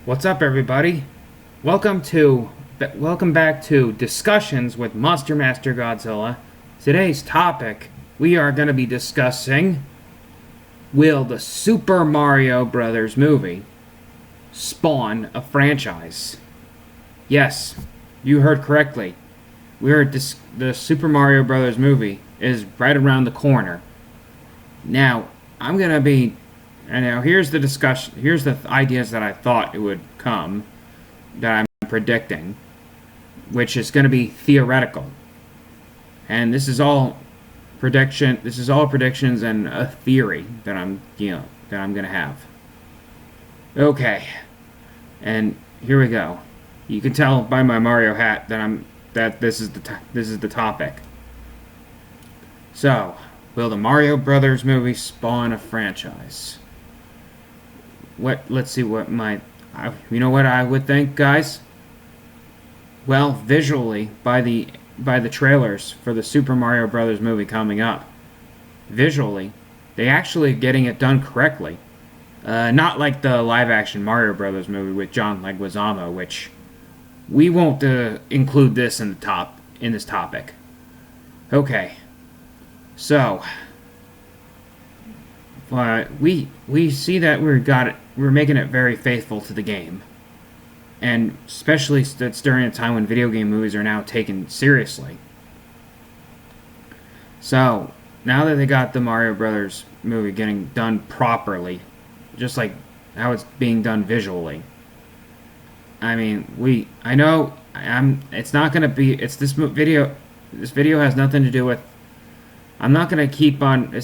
What's up, everybody? Welcome back to Discussions with Monster Master Godzilla. Today's topic, we are going to be discussing, will the Super Mario Brothers movie spawn a franchise? Yes, you heard correctly. The Super Mario Brothers movie is right around the corner. Now, here's the discussion. Here's the ideas that I thought it would come, that I'm predicting, which is going to be theoretical. And this is all prediction. This is all predictions and a theory that I'm going to have. Okay, and here we go. You can tell by my Mario hat that this is the topic. So, will the Mario Brothers movie spawn a franchise? Let's see what you know what I would think, guys? Well, visually, by the trailers for the Super Mario Brothers movie coming up, visually, they actually getting it done correctly. Not like the live-action Mario Brothers movie with John Leguizamo, which we won't include this in this topic. Okay, so we see that we're making it very faithful to the game, and especially that's during a time when video game movies are now taken seriously. So now that they got the Mario Brothers movie getting done properly, just like how it's being done visually, it's not gonna be. It's this video. This video has nothing to do with. I'm not gonna keep on.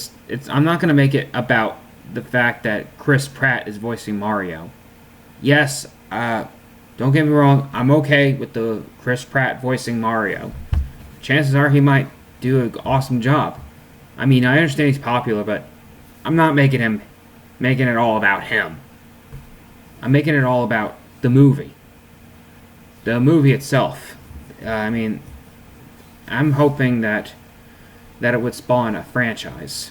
I'm not gonna make it about the fact that Chris Pratt is voicing Mario. Yes, don't get me wrong. I'm okay with the Chris Pratt voicing Mario. Chances are he might do an awesome job. I mean, I understand he's popular, but I'm not making it all about him. I'm making it all about the movie. The movie itself. I'm hoping that it would spawn a franchise,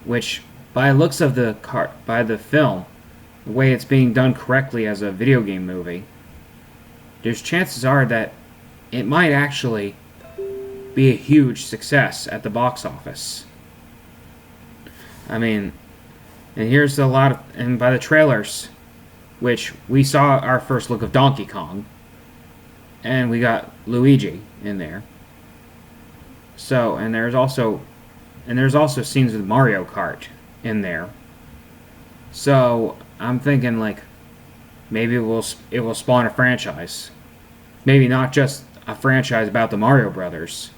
which, by looks of by the film, the way it's being done correctly as a video game movie, there's chances are that it might actually be a huge success at the box office. And here's and by the trailers, which we saw our first look of Donkey Kong, and we got Luigi in there. So, and there's also scenes with Mario Kart in there. So I'm thinking maybe it will spawn a franchise. Maybe not just a franchise about the Mario Brothers.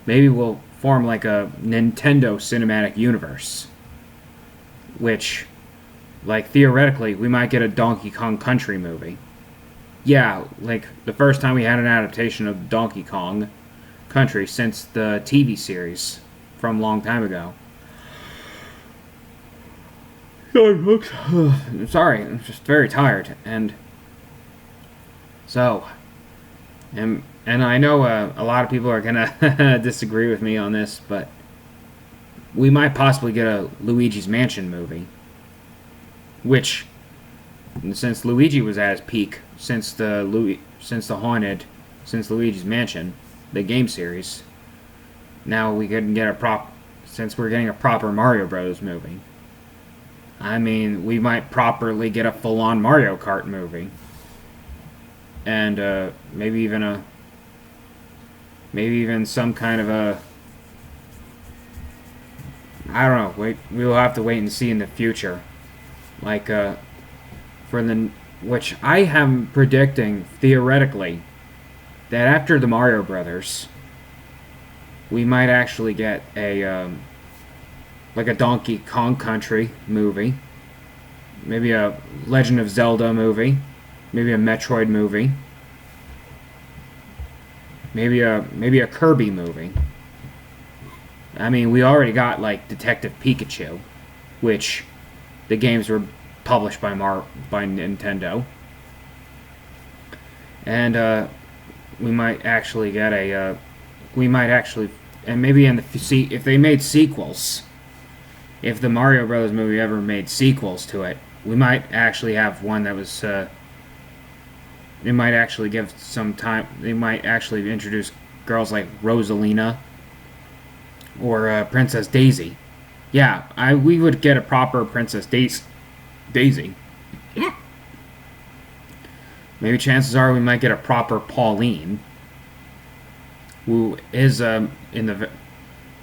Maybe we'll form a Nintendo cinematic universe, which, theoretically, we might get a Donkey Kong Country movie. Yeah, the first time we had an adaptation of Donkey Kong Country since the TV series from a long time ago. Sorry, folks. I'm sorry, I'm just very tired, and I know a lot of people are gonna disagree with me on this, but we might possibly get a Luigi's Mansion movie, which, since Luigi was at his peak since Luigi's Mansion, the game series, now we could get since we're getting a proper Mario Bros. Movie. We might properly get a full-on Mario Kart movie, and maybe even some kind of a, I don't know. We'll have to wait and see in the future, which I am predicting theoretically that after the Mario Brothers, we might actually get a Donkey Kong Country movie, maybe a Legend of Zelda movie, maybe a Metroid movie, maybe a Kirby movie. We already got Detective Pikachu, which the games were published by Nintendo, and we might actually get and maybe if they made sequels, if the Mario Brothers movie ever made sequels to it, we might actually have one that was they might actually give some time. They might actually introduce girls like Rosalina or Princess Daisy. Yeah, we would get a proper Daisy. Maybe chances are we might get a proper Pauline, who is in the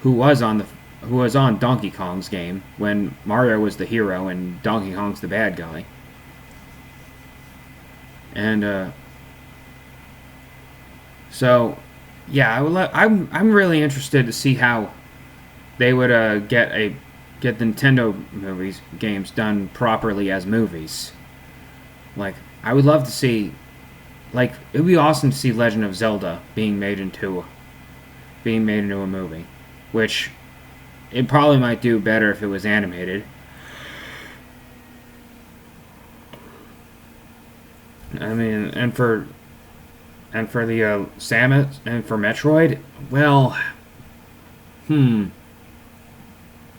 who was on the who was on Donkey Kong's game when Mario was the hero and Donkey Kong's the bad guy. And so, yeah, I'm really interested to see how they would get Nintendo movies games done properly as movies. Like, I would love to see, like, it would be awesome to see Legend of Zelda being made into a movie, which it probably might do better if it was animated. I mean, and for the Samus and for Metroid, well, hmm.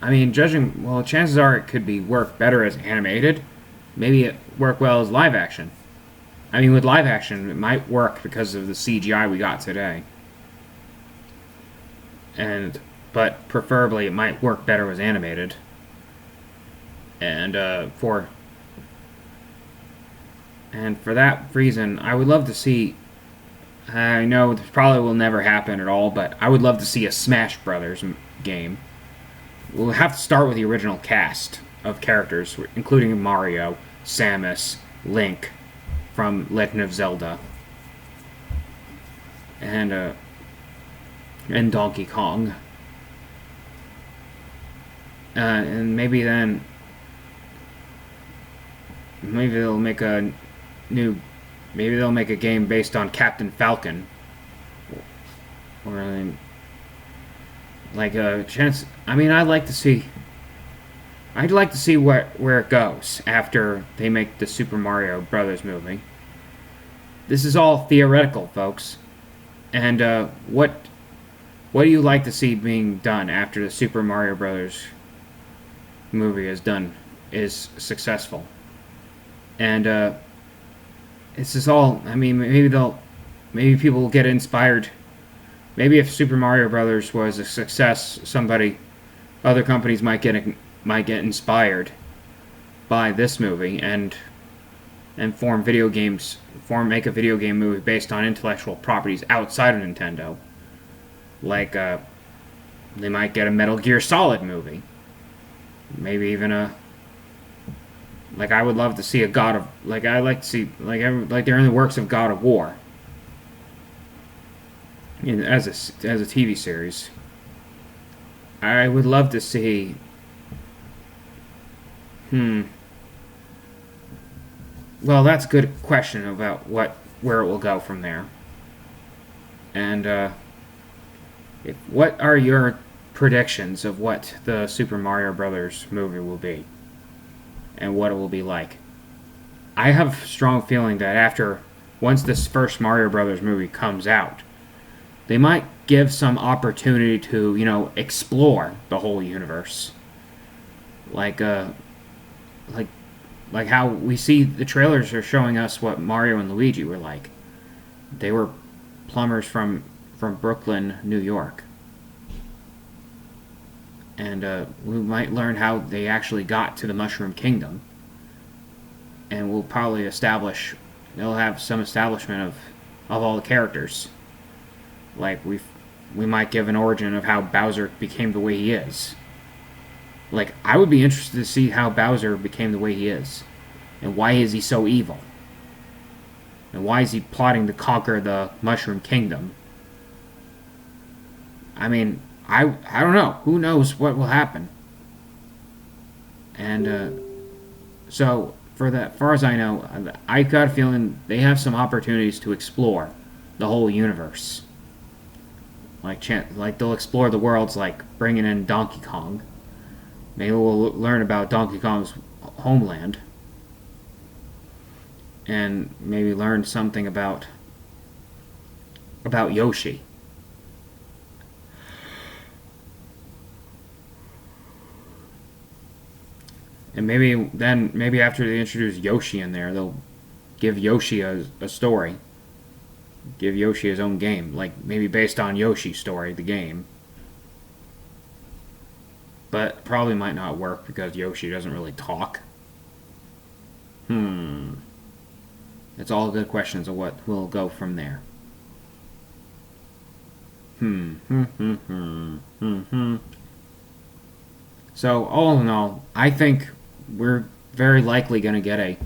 I mean, chances are it could be work better as animated. Maybe it work well as live action. I mean, with live action, it might work because of the CGI we got today. But preferably, it might work better as animated. And for that reason, I would love to see. I know this probably will never happen at all, but I would love to see a Smash Brothers game. We'll have to start with the original cast of characters, including Mario, Samus, Link from Legend of Zelda, and Donkey Kong. And maybe then, maybe they'll make a new, maybe they'll make a game based on Captain Falcon, or like a chance. I mean, I'd like to see where it goes after they make the Super Mario Brothers movie. This is all theoretical, folks. And what do you like to see being done after the Super Mario Brothers movie is successful? And this is all. I mean, maybe people will get inspired. Maybe if Super Mario Brothers was a success, other companies might get inspired by this movie and make a video game movie based on intellectual properties outside of Nintendo. Like they might get a Metal Gear Solid movie. Maybe even I would love to see I like to see like they're in the works of God of War. As a TV series. I would love to see. Well, that's a good question about where it will go from there. And what are your predictions of what the Super Mario Brothers movie will be, and what it will be like? I have a strong feeling that once this first Mario Brothers movie comes out, they might give some opportunity to, explore the whole universe. Like how we see the trailers are showing us what Mario and Luigi were like. They were plumbers from Brooklyn, New York. And we might learn how they actually got to the Mushroom Kingdom. And we'll probably they'll have some establishment of all the characters. Like we might give an origin of how Bowser became the way he is. Like, I would be interested to see how Bowser became the way he is. And why is he so evil? And why is he plotting to conquer the Mushroom Kingdom? I mean, I don't know. Who knows what will happen? And so, far as I know, I got a feeling they have some opportunities to explore the whole universe. Like they'll explore the worlds, like bringing in Donkey Kong. Maybe we'll learn about Donkey Kong's homeland. And maybe learn something about Yoshi. And maybe after they introduce Yoshi in there, give Yoshi a story. Give Yoshi his own game, like maybe based on Yoshi's story, the game. But probably might not work because Yoshi doesn't really talk. It's all good questions of what will go from there. So all in all, I think we're very likely gonna get a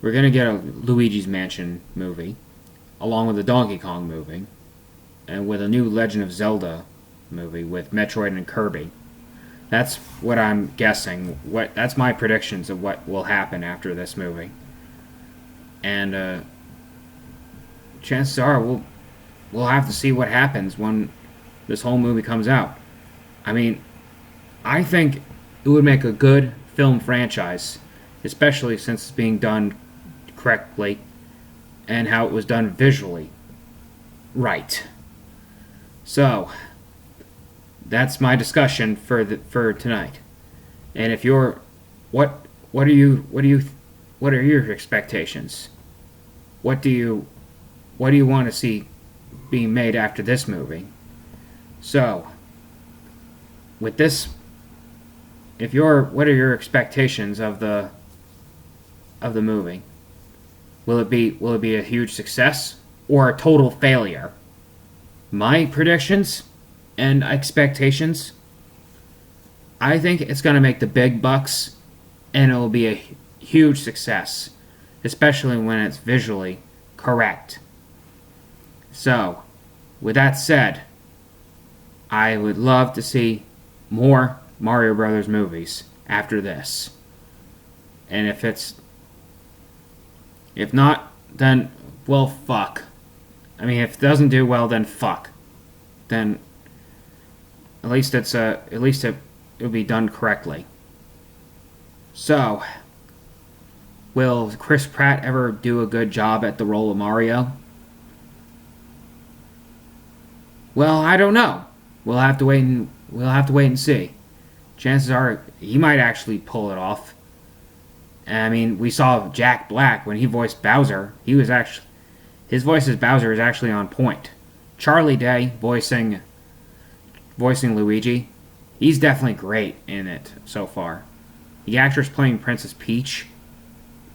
Luigi's Mansion movie, along with a Donkey Kong movie, and with a new Legend of Zelda movie with Metroid and Kirby. That's what I'm guessing. That's my predictions of what will happen after this movie. And chances are we'll have to see what happens when this whole movie comes out. I mean, I think it would make a good film franchise, especially since it's being done correctly and how it was done visually right. So that's my discussion for tonight. And if you're what are your expectations? What do you want to see being made after this movie? So with this, what are your expectations of the movie? Will it be a huge success or a total failure? My predictions and expectations, I think it's going to make the big bucks and it will be a huge success, especially when it's visually correct. So, with that said, I would love to see more Mario Brothers movies after this. And if not, then, well, fuck. I mean, if it doesn't do well, then fuck. Then at least it'll be done correctly. So, will Chris Pratt ever do a good job at the role of Mario? Well, I don't know. We'll have to wait and see. Chances are he might actually pull it off. I mean, we saw Jack Black when he voiced Bowser. His voice as Bowser is actually on point. Charlie Day voicing Luigi, he's definitely great in it so far. The actress playing Princess Peach,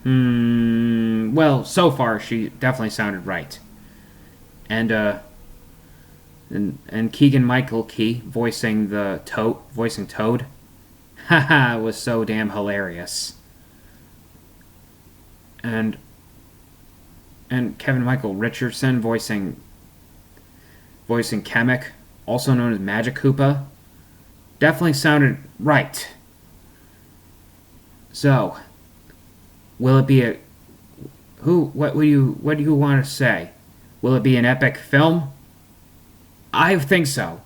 well, so far she definitely sounded right. And Keegan-Michael Key voicing Toad, haha, was so damn hilarious. And Kevin Michael Richardson voicing Kamek, also known as Magic Koopa, definitely sounded right. So, will it be what do you want to say? Will it be an epic film? I think so.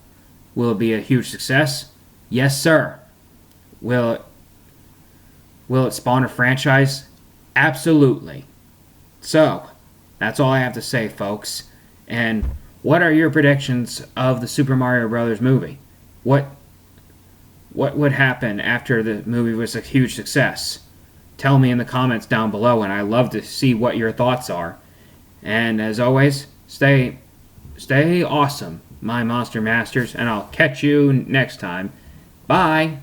Will it be a huge success? Yes, sir. Will it spawn a franchise? Absolutely. So, that's all I have to say, folks. And what are your predictions of the Super Mario Brothers movie? What would happen after the movie was a huge success? Tell me in the comments down below, and I love to see what your thoughts are. And as always, stay awesome, my Monster Masters, and I'll catch you next time. Bye!